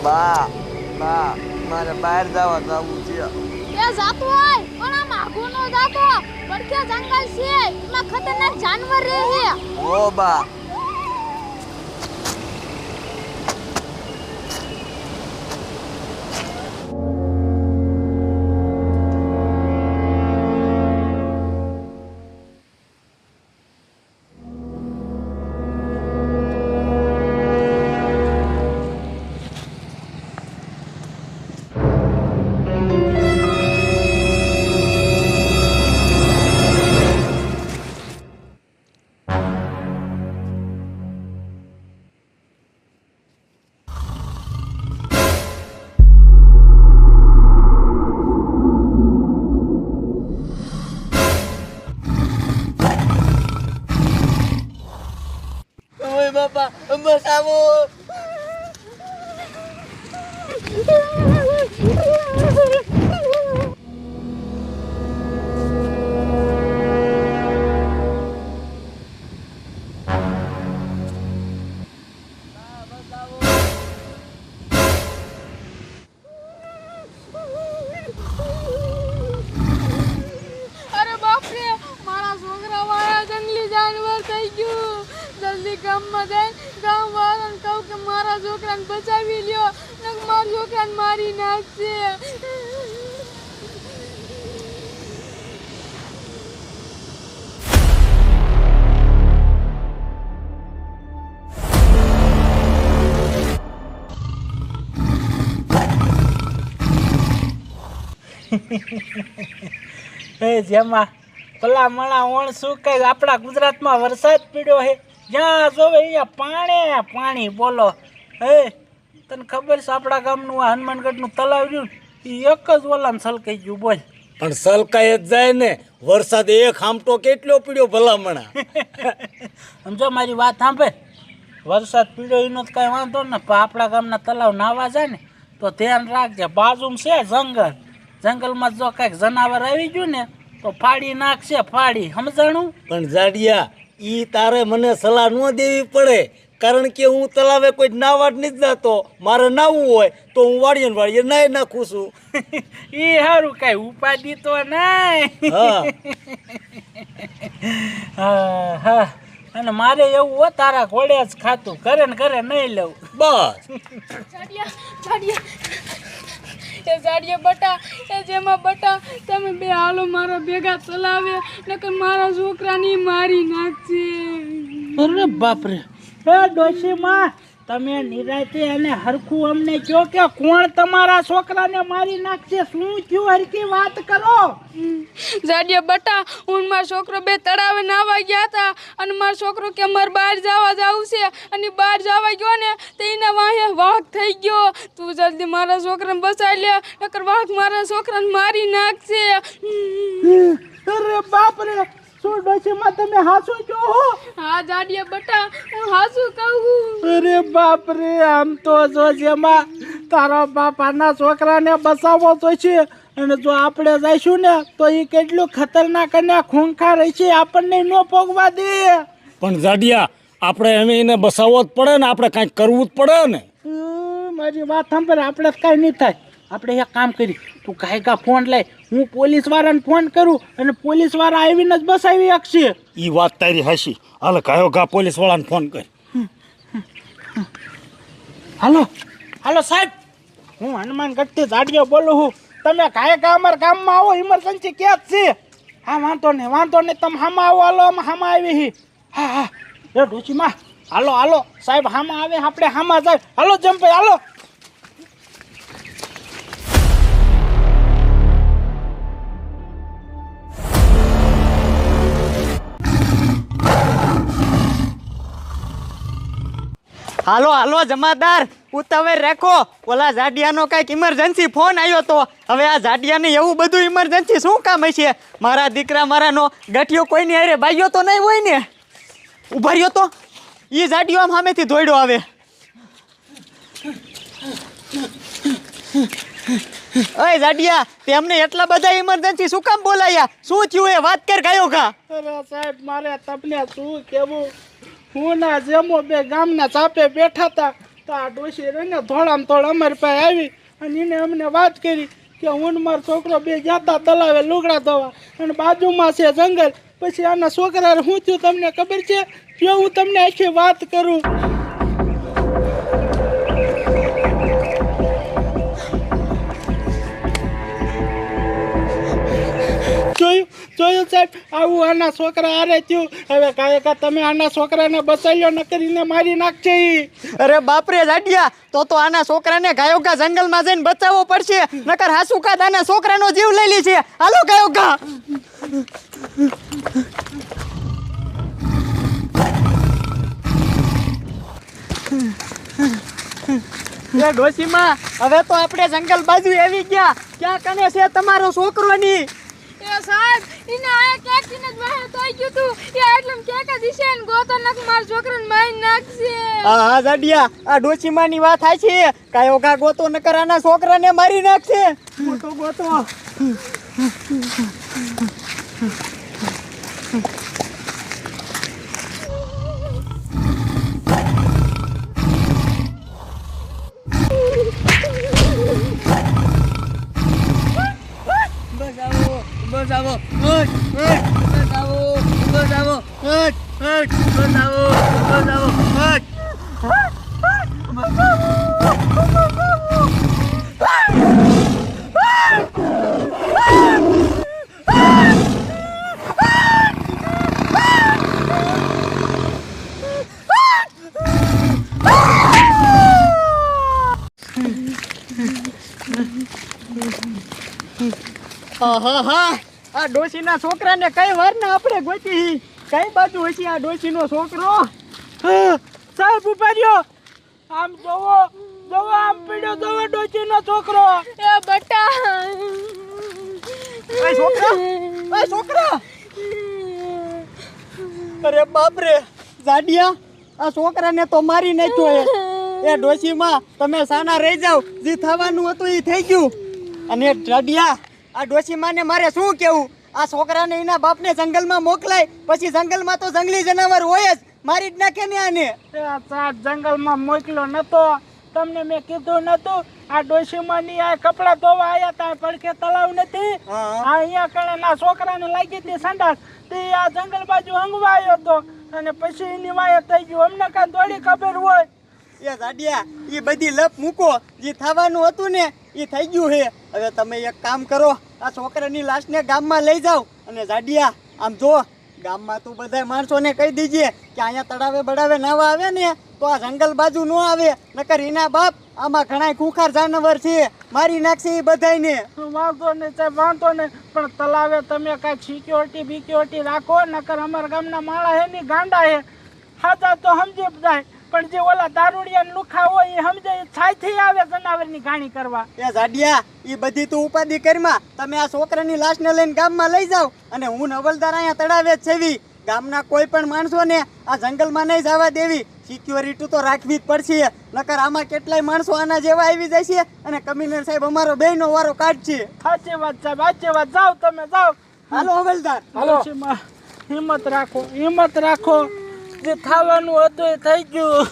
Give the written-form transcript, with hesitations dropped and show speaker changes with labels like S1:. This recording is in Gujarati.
S1: બા બા મારે બહાર જવું છે.
S2: એ જાતો હોય પણ આમ આગો નો જાતો. પડકે જંગલ છે એમાં ખતરનાક જાનવર રહે છે.
S1: ઓ બા ઓય બાપા બસ આવો.
S2: અરે બાપ રે મારા છોકરા વાળા જંગલી જાનવર થઈ ગયું. જલ્દી ગામમાં જાય ગામ વાળાને કહું કે મારા છોકરાને બચાવી લ્યો નક મારા છોકરાને મારી નાખશે.
S3: એ જેમાં ભલા મણા ઓણ શું કઈ આપણા ગુજરાતમાં વરસાદ પડ્યો છે. જ્યાં જોવે અહીંયા પાણી પાણી. બોલો હે તને ખબર છે આપણા ગામનું આ હનુમાનગઢનું તલાવ રહ્યું એ એક જ ઓલામાં છલકાઈ ગયું. બોલ
S4: પણ સલકાય જ જાય ને. વરસાદ એક આમટો કેટલો પડ્યો ભલામણા.
S3: સમજો મારી વાત સાંભળ. વરસાદ પીડ્યો એનો તો કાંઈ વાંધો ને પણ આપણા ગામના તલાવ નાવા જાય ને તો ધ્યાન રાખજે. બાજુમાં છે જંગલ. જંગલમાં જો કાંઈક જનાવર આવી ગયું ને તો ફાડી નાખશે ફાડી. સમજાણું?
S4: પણ જાડિયા ઈ તારે મને સલાહ ન દેવી પડે, કારણ કે હું તલાવે કોઈ નાવા જ નથી જતો. મારે નાવું હોય તો હું વાળીએ ને વાળીએ નાઈ નાખું છું.
S3: એ સારું કાંઈ ઉપાધિ તો નહીં.
S4: હા
S3: હા હા અને મારે એવું હો તારા ઘોડે જ ખાતું ઘરે ને ઘરે નહીં લેવું.
S4: બસ
S2: એ જાડિયા બટા એ જેમાં બટા તમે બે હાલો મારા ભેગા ચલાવે નકર મારા છોકરાની મારી નાખશે.
S3: અરે બાપરે. એ ડોશીમાં તમે નિરાતે અને હરખું અમને કહો કે કોણ તમારા છોકરાને મારી નાખશે. શું થયું હરખી વાત કરો.
S2: જાડિયા બટા હું મારો છોકરો બે તળાવે નાવા ગયા હતા અને મારો છોકરો કે મારે બહાર જવા જવું છે અને બહાર જવા ગયો ને તો એના વાહે વાઘ થઈ ગયો. તું જલ્દી મારા છોકરાને બચાવી લે નકર વાઘ મારા છોકરાને મારી નાખશે.
S3: અરે બાપરે. શું ડોશીમાં તમે હાસું કહો હો?
S2: હા જાડિયા બટા હું હાસું કહું.
S3: અરે બાપરે. આમ તો જો જેમાં તારા બાપાના છોકરાને બચાવવો તો છે અને જો આપણે જઈશું ને તો એ કેટલું ખતરનાક અને ખૂંખાર છે આપણને ન પોગવા દે.
S4: પણ જાડિયા આપણે એને બસાવવો જ પડે ને. આપણે કાંઈક કરવું જ પડે ને.
S3: મારી વાત સાંભળ. આપણે કાંઈ નહીં થાય. આપણે એક કામ કરી તું કાંઈ ફોન લઈ હું પોલીસવાળાને ફોન કરું અને પોલીસવાળા આવીને જ બસાવી શકશે.
S4: ઈ વાત તારી હાશી. હાલ કયો ગા પોલીસ વાળાને ફોન કર.
S3: હાલો હાલો સાહેબ. હું હનુમાનગઢથી જાડિયો બોલું છું. તમે કાંઈ કા અમારા ગામમાં આવો. ઇમરજન્સી ક્યાં જ છે. હા વાંધો નહીં તમે હામાં આવો. હાલો અમે હામાં આવી હી. હા હા એ ડોશીમાં હાલો હાલો સાહેબ હામાં આવે આપણે હામાં જાય. હાલો જમભાઈ હાલો.
S5: હાલો હાલો જમાદાર ઉતાવળ રાખો. ઓલા જાડિયાનો કાંઈક ઇમરજન્સી ફોન આવ્યો તો હવે આ જાડિયાને એવું બધું ઇમરજન્સી શું કામ હશે. મારા દીકરા મારાનો ગઠિયો કોઈની હારે બાગ્યો તો નહીં હોય ને. ઉભા રહ્યો તો એ જાડિયો આમ સામેથી દોડ્યો આવે. ઓય જાડિયા તેમને એટલા બધા ઇમરજન્સી શું કામ બોલાયા? શું થયું એ વાત કર ગાયો ઘા.
S3: અરે સાહેબ મારે તમને શું કેવું. હું ના જેમો બે ગામના ચાપે બેઠા હતા તો આ ડોશી રહીને થોડામાં થોડ અમારી પાસે આવી અને એને અમને વાત કરી કે હું ને મારો છોકરો બે જતા તલાવે લુગડા ધોવા અને બાજુમાં છે જંગલ. પછી આના છોકરા શું થયું તમને ખબર છે? જો હું તમને આખી વાત કરું. જોયું સાહેબ, આવું આના છોકરા આરે થયું. હવે કાંઈ તમે આના છોકરાને બચાવ્યો ન કરીને મારી નાખશે ઈ.
S5: અરે બાપરે જાડિયા, તો આના છોકરાને ગાયોકા જંગલમાં જઈને બચાવવો પડશે, નકર હાસુકાદ આના છોકરાનો જીવ લઈ લે છે. હાલો ગાયોકા. એ ડોશીમાં, હવે તો આપણે જંગલ બાજુ આવી ગયા. ક્યાં કને છે તમારો છોકરો ની?
S2: એ સાહેબ, એને આયા કેકીને જ વાહે તોઈ ગયું તું. એ એટલમ કેકા દિશે ને ગોતો નક માર છોકરાને મારી નાખશે.
S5: હા જાડિયા, આ ડોશીમાં ની વાત થાય છે. કાયો કા ગોતો નકર આના છોકરાને મારી નાખશે. ગોતો ગોતો.
S1: બચાવો, બચાવો, બચાવો, બચાવો,
S5: હા, આ ડોશીના છોકરાને કઈ વાર ને આપણે ગોતી. કઈ બાજુ હશે આ ડોશીનો છોકરો?
S3: સાહેબ ઉભા રહ્યો. આમ જોવો જોવો, આમ પીડ્યો જોવો ડોશીનો છોકરો.
S2: એ બટા,
S5: એ છોકરા. અરે બાપરે જાડિયા, આ છોકરાને તો મારી નાખ્યો. એ ડોશીમાં તમે સાના રહી જાવ, જે થવાનું હતું એ થઈ ગયું. અને જાડિયા, આ ડોશીમાને મારે શું કેવું? આ છોકરાને એના બાપને જંગલમાં મોકલાય, પછી જંગલમાં તો જંગલી જનાવર હોય જ, મારી જ નાખે ને આને.
S3: આ સાત જંગલમાં મોકલ્યો નતો, તમને મેં કીધું નતું? આ ડોશીમાની આ કપડાં ધોવા આયા તા, પડખે તળાવ નથી, આ અહીંયા કણે ના છોકરાને લાગી હતી સંડાસ, તે આ જંગલ બાજુ હંગવા આવ્યો હતો અને પછી એની વાય થઈ ગયું. અમને કાં થોડી ખબર હોય?
S5: એ જાડિયા, એ બધી લપ મૂકો, જે થવાનું હતું ને એ થઈ ગયું છે. હવે તમે એક કામ કરો, આ છોકરાની લાશને ગામમાં લઈ જાઓ. અને જાડિયા, આમ જો, ગામમાં તું બધા માણસોને કહી દીજે કે અહીંયા તળાવે બળાવે નાવા આવે ને તો આ જંગલ બાજુ ન આવે, નકર એના બાપ આમાં ઘણા ખુખાર જાનવર છે, મારી નાખશે એ બધાને.
S3: વાંધો નહીં સાહેબ, વાંધો નહીં, પણ તલાવે તમે કાંઈક સિક્યોરિટી રાખો, નકર અમારા ગામના માળા હે ની ગાંડા હે, હાજા તો સમજી જાય, પણ જે ઓલા દારૂડિયા લુખા હોય એ સમજે છાયથી આવે જનાવરની ઘાણી કરવા.
S5: એ જાડિયા, એ બધી તું ઉપાધિ કરમાં, તમે આ છોકરાની લાશને લઈને ગામમાં લઈ જાઓ. અને હું નવલદાર અહીંયા તળાવે જ છેવી, ગામના કોઈ પણ માણસોને આ જંગલમાં નહીં જવા દેવી. સિક્યોરિટી તો રાખવી જ પડશે, નકર આમાં કેટલાય માણસો આના જેવા આવી જાય છે અને કમિશનર સાહેબ અમારો બેયનો વારો કાઢશે.
S3: સાચી વાત સાહેબ, સાચી વાત. જાઓ તમે જાઓ.
S5: હાલો હવલદાર,
S3: હાલો. હિંમત રાખો, જે થવાનું હતું એ થઈ ગયું.